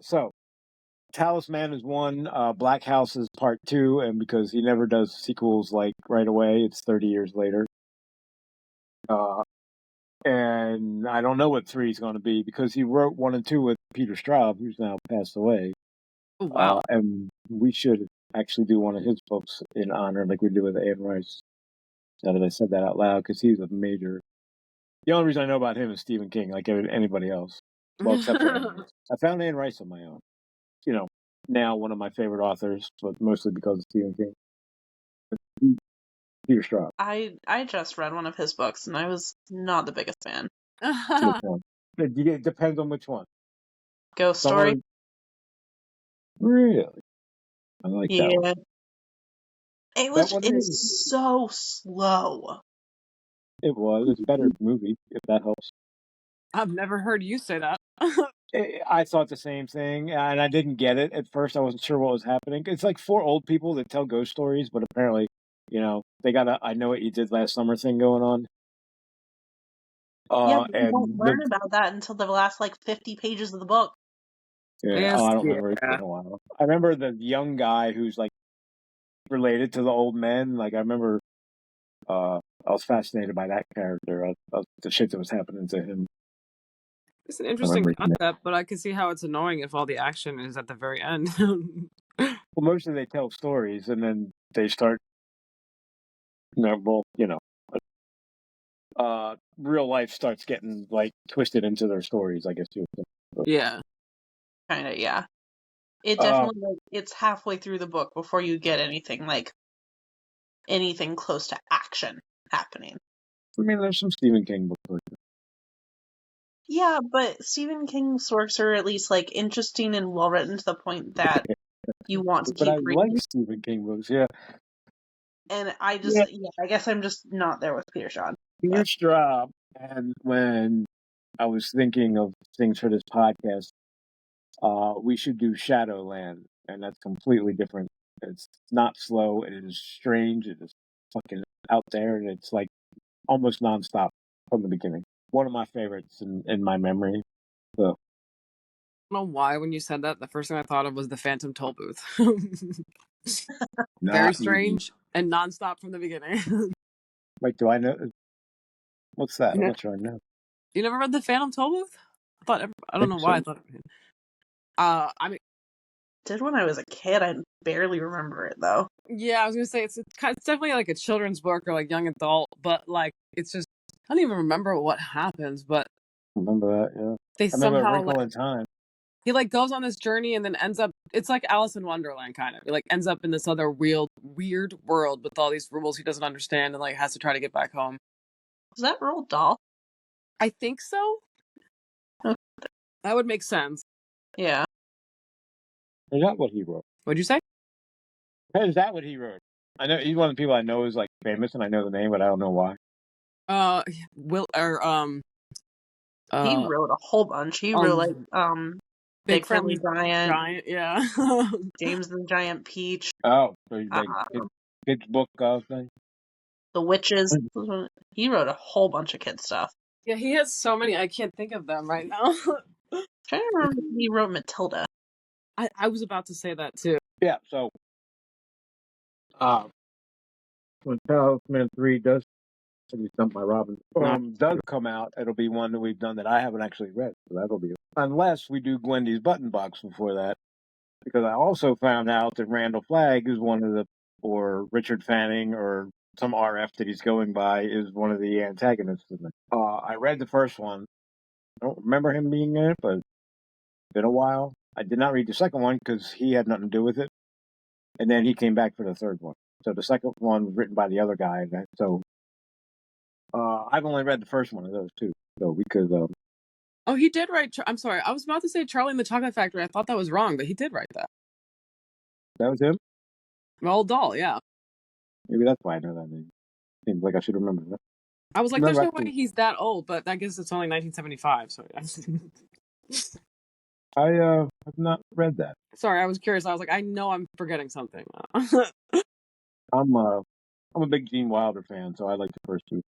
Speaker 2: So Talisman is 1, Black House is part 2, and because he never does sequels like right away, it's 30 years later. And I don't know what 3 is going to be because he wrote 1 and 2 with Peter Straub, who's now passed away.
Speaker 3: Oh, wow.
Speaker 2: And we should actually do one of his books in honor, like we did with Anne Rice. Now that I said that out loud, because he's a major. The only reason I know about him is Stephen King, like anybody else. Well, except for Anne Rice. I found Anne Rice on my own. You know, now one of my favorite authors, but mostly because of Stephen King. Peter Straub.
Speaker 1: I just read one of his books, and I was not the biggest fan.
Speaker 2: It depends on which one.
Speaker 1: Ghost Story.
Speaker 2: Really? I like that one.
Speaker 1: It was so slow.
Speaker 2: It was. It's a better movie, if that helps.
Speaker 3: I've never heard you say that.
Speaker 2: I thought the same thing, and I didn't get it at first. I wasn't sure what was happening. It's like 4 old people that tell ghost stories, but apparently, they got a I know what you did last summer thing going on.
Speaker 1: Yeah, but you don't learn about that until the last 50 pages of the book.
Speaker 2: Yeah, I don't remember. It's been a while. I remember the young guy who's related to the old men. I remember, I was fascinated by that character. The shit that was happening to him.
Speaker 3: It's an interesting concept, but I can see how it's annoying if all the action is at the very end.
Speaker 2: Well, mostly they tell stories and then they start. Real life starts getting twisted into their stories, I guess.
Speaker 3: Yeah.
Speaker 1: Kind of, yeah. It definitely it's halfway through the book before you get anything close to action happening.
Speaker 2: I mean, there's some Stephen King books like that.
Speaker 1: Yeah, but Stephen King's works are at least interesting and well written to the point that you want to keep reading.
Speaker 2: But I like Stephen King books, yeah.
Speaker 1: And I guess I'm just not there with Peter Straub.
Speaker 2: Peter Straub, and when I was thinking of things for this podcast, we should do Shadowland, and that's completely different. It's not slow. It is strange. It is fucking out there, and it's like almost nonstop from the beginning. One of my favorites in my memory. So,
Speaker 3: I don't know why when you said that, the first thing I thought of was the Phantom Toll Booth. Very strange and nonstop from the beginning.
Speaker 2: Wait, do I know? What's that? I'm not sure I know.
Speaker 3: You never read the Phantom Toll Booth? I don't know why I thought. I mean,
Speaker 1: did when I was a kid. I barely remember it though.
Speaker 3: Yeah, I was gonna say it's definitely like a children's book or like young adult, but like it's just I don't even remember what happens, but
Speaker 2: remember that. Yeah,
Speaker 3: they
Speaker 2: I remember
Speaker 3: somehow
Speaker 2: Wrinkle in Time.
Speaker 3: He like goes on this journey and then ends up. It's like Alice in Wonderland kind of. He like ends up in this other weird world with all these rules he doesn't understand and like has to try to get back home.
Speaker 1: Was that Roald Dahl?
Speaker 3: I think so.
Speaker 1: Okay.
Speaker 3: That would make sense.
Speaker 1: Yeah.
Speaker 2: Is that what he wrote?
Speaker 3: What'd you say?
Speaker 2: Is that what he wrote? I know he's one of the people I know is like famous, and I know the name, but I don't know why.
Speaker 1: He wrote a whole bunch. He wrote like Big Friendly Giant,
Speaker 3: yeah.
Speaker 1: James the Giant Peach.
Speaker 2: Oh, so like kids book thing.
Speaker 1: The Witches. He wrote a whole bunch of kid stuff.
Speaker 3: Yeah, he has so many. I can't think of them right now.
Speaker 1: I'm trying to remember if he wrote Matilda.
Speaker 3: I was about to say that too.
Speaker 2: Yeah. So, when Talisman 3 does my Robin does come out, it'll be one that we've done that I haven't actually read. So that'll be unless we do Gwendy's Button Box before that, because I also found out that Randall Flagg is one of the, or Richard Fanning, or some RF that he's going by, is one of the antagonists in it. I read the first one. I don't remember him being in it, but it's been a while. I did not read the second one because he had nothing to do with it. And then he came back for the third one. So the second one was written by the other guy. So I've only read the first one of those two. So we could.
Speaker 3: Oh, he did write. I'm sorry. I was about to say Charlie and the Chocolate Factory. I thought that was wrong, but he did write that.
Speaker 2: That was him?
Speaker 3: Roald Dahl, yeah.
Speaker 2: Maybe that's why I know that name. Seems like I should remember that.
Speaker 3: I was like, there's no way he's that old, but I guess it's only 1975, so yeah.
Speaker 2: I have not read that.
Speaker 3: Sorry, I was curious. I was like, I know I'm forgetting something.
Speaker 2: I'm a big Gene Wilder fan, so I like the first two.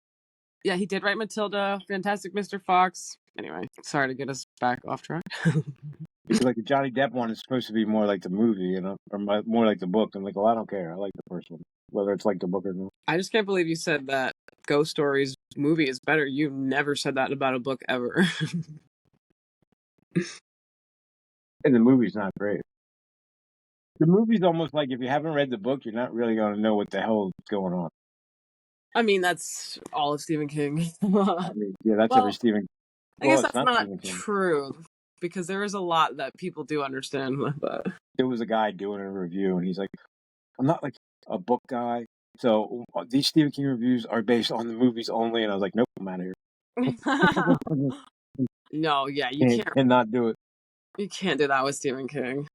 Speaker 3: Yeah, he did write Matilda, Fantastic Mr. Fox. Anyway, sorry to get us back off track.
Speaker 2: Because like the Johnny Depp one is supposed to be more like the movie, or more like the book. I'm like, well, I don't care. I like the first one, whether it's like the book or not.
Speaker 3: I just can't believe you said that Ghost Stories movie is better. You never said that about a book ever.
Speaker 2: And the movie's not great. The movie's almost like if you haven't read the book, you're not really going to know what the hell is going on.
Speaker 3: I mean, that's all of Stephen King.
Speaker 2: Yeah, that's every Stephen.
Speaker 3: I guess that's not true, because there is a lot that people do understand. But
Speaker 2: there was a guy doing a review, and he's like, "I'm not like a book guy, so these Stephen King reviews are based on the movies only." And I was like, "Nope, I'm out of here."
Speaker 3: No, yeah, you
Speaker 2: cannot do it.
Speaker 3: You can't do that with Stephen King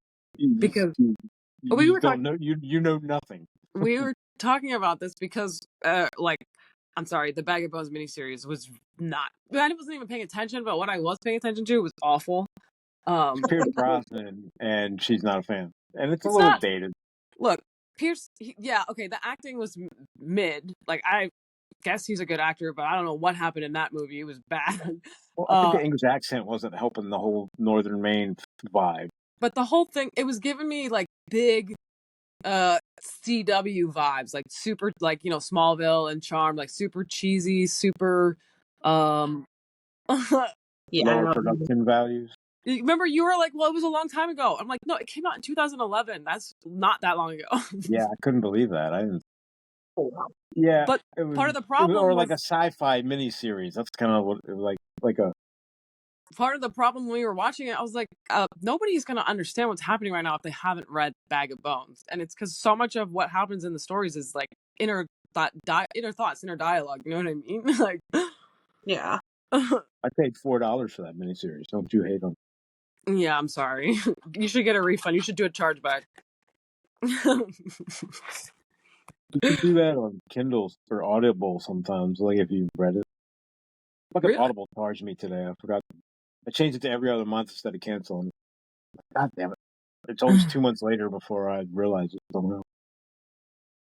Speaker 3: because
Speaker 2: we were don't know. You know nothing.
Speaker 3: We were talking about this because, I'm sorry, the Bag of Bones miniseries was not. I wasn't even paying attention, but what I was paying attention to was awful.
Speaker 2: Pierce Brosnan, and she's not a fan, and it's a little dated.
Speaker 3: Look, Pierce. Yeah, okay. The acting was mid. Like, I guess he's a good actor, but I don't know what happened in that movie. It was bad.
Speaker 2: Well, I think the English accent wasn't helping the whole Northern Maine vibe.
Speaker 3: But the whole thing, it was giving me like big CW vibes, like super, like, you know, Smallville and Charmed, like super cheesy, super
Speaker 2: lower production values.
Speaker 3: Remember, you were like, well, it was a long time ago. I'm like, no, it came out in 2011. That's not that long ago.
Speaker 2: Yeah, I couldn't believe that. I didn't. Yeah,
Speaker 3: but part of the problem
Speaker 2: was like a sci-fi miniseries. That's kind of what it was like a.
Speaker 3: Part of the problem when we were watching it, I was like, nobody's going to understand what's happening right now if they haven't read Bag of Bones. And it's because so much of what happens in the stories is like inner thoughts, inner dialogue. You know what I mean? Like,
Speaker 1: yeah.
Speaker 2: I paid $4 for that miniseries. Don't you hate them?
Speaker 3: Yeah, I'm sorry. You should get a refund. You should do a chargeback.
Speaker 2: You could do that on Kindle or Audible sometimes, like if you've read it. Fucking Audible charged me today. I forgot. I changed it to every other month instead of canceling. God damn it. It's always 2 months later before I realize it somehow.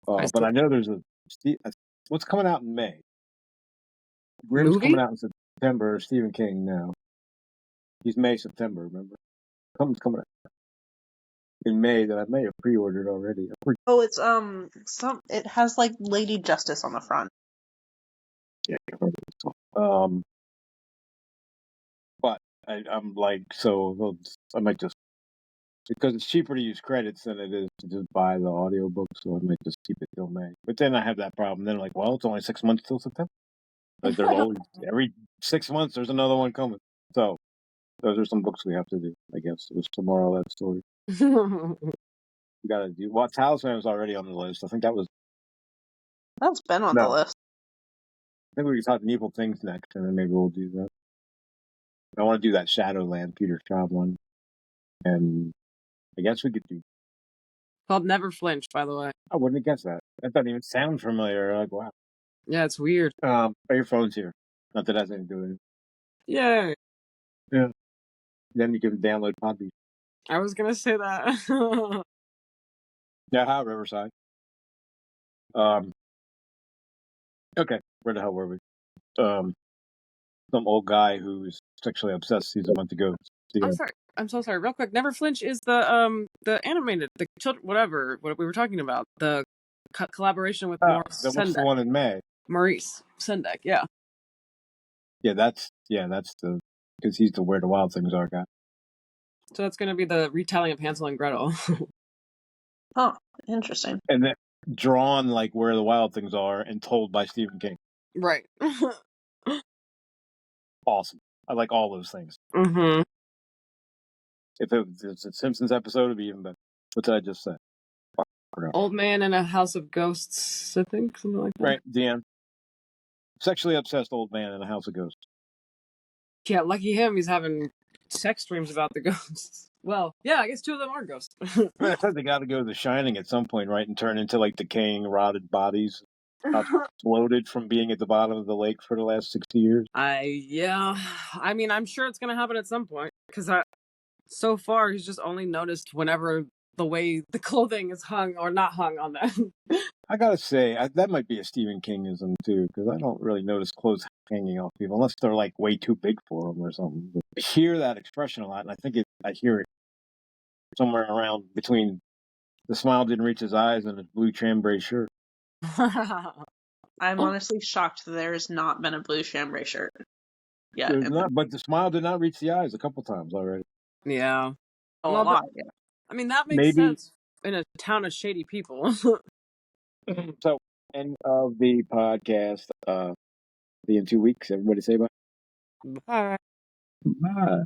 Speaker 2: But I know there's what's coming out in May? Grimm's
Speaker 3: movie?
Speaker 2: coming out in September. Stephen King now. He's May, September, remember? Something's coming out in May that I may have pre-ordered already.
Speaker 1: Oh, it's it has like Lady Justice on the front.
Speaker 2: Yeah, but I'm like, so I might just, because it's cheaper to use credits than it is to just buy the audiobook, so I might just keep it till May. But then I have that problem. Then I'm like, well, it's only 6 months till September. Like there's always every 6 months there's another one coming. So those are some books we have to do, I guess. There's some more of that story. We gotta do. Well, Talisman was already on the list. I think
Speaker 1: That's been on the list.
Speaker 2: I think we can talk Evil Things next, and then maybe we'll do that. I want to do that Shadowland Peter Straub one, and I guess we could do.
Speaker 3: Called Never Flinch, by the way.
Speaker 2: I wouldn't have guessed that. That doesn't even sound familiar. Like, wow.
Speaker 3: Yeah, it's weird.
Speaker 2: Your phone's here. Not that it has anything to do with it.
Speaker 3: Yay.
Speaker 2: Yeah. Then you can download Podbean.
Speaker 3: I was gonna say that.
Speaker 2: Yeah, hi, Riverside. Okay, where the hell were we? Some old guy who's sexually obsessed sees a bunch of ghosts.
Speaker 3: I'm sorry. I'm so sorry. Real quick, Never Flinch is the animated, the children, whatever, what we were talking about, the collaboration with Maurice Sendak.
Speaker 2: What's the one in May?
Speaker 3: Maurice Sendak, yeah.
Speaker 2: Yeah, that's the, because he's the Where the Wild Things Are guy.
Speaker 3: So that's going to be the retelling of Hansel and Gretel.
Speaker 1: Oh, interesting.
Speaker 2: And then drawn like Where the Wild Things Are and told by Stephen King.
Speaker 3: Right.
Speaker 2: Awesome. I like all those things.
Speaker 3: Mm-hmm.
Speaker 2: If it was a Simpsons episode, it'd be even better. What did I just say?
Speaker 3: Old Man in a House of Ghosts, I think, something like that.
Speaker 2: Right, DM. Sexually obsessed old man in a house of ghosts.
Speaker 3: Yeah, lucky him, he's having sex dreams about the ghosts. Well, yeah, I guess 2 of them are ghosts.
Speaker 2: I said they got to go to The Shining at some point, right, and turn into like decaying, rotted bodies, exploded from being at the bottom of the lake for the last 60 years.
Speaker 3: Yeah. I mean, I'm sure it's going to happen at some point, because so far he's just only noticed whenever the way the clothing is hung or not hung on them.
Speaker 2: I gotta say, that might be a Stephen Kingism too, because I don't really notice clothes hanging off people unless they're like way too big for them or something. But I hear that expression a lot, and I think I hear it somewhere around between the smile didn't reach his eyes and his blue chambray shirt.
Speaker 1: I'm honestly shocked that there has not been a blue chambray shirt. Yeah,
Speaker 2: but the smile did not reach the eyes a couple times already.
Speaker 3: Yeah.
Speaker 1: A lot. Yeah.
Speaker 3: I mean, that makes sense in a town of shady people.
Speaker 2: So, end of the podcast. See you in 2 weeks. Everybody say bye.
Speaker 3: Bye.
Speaker 2: Bye.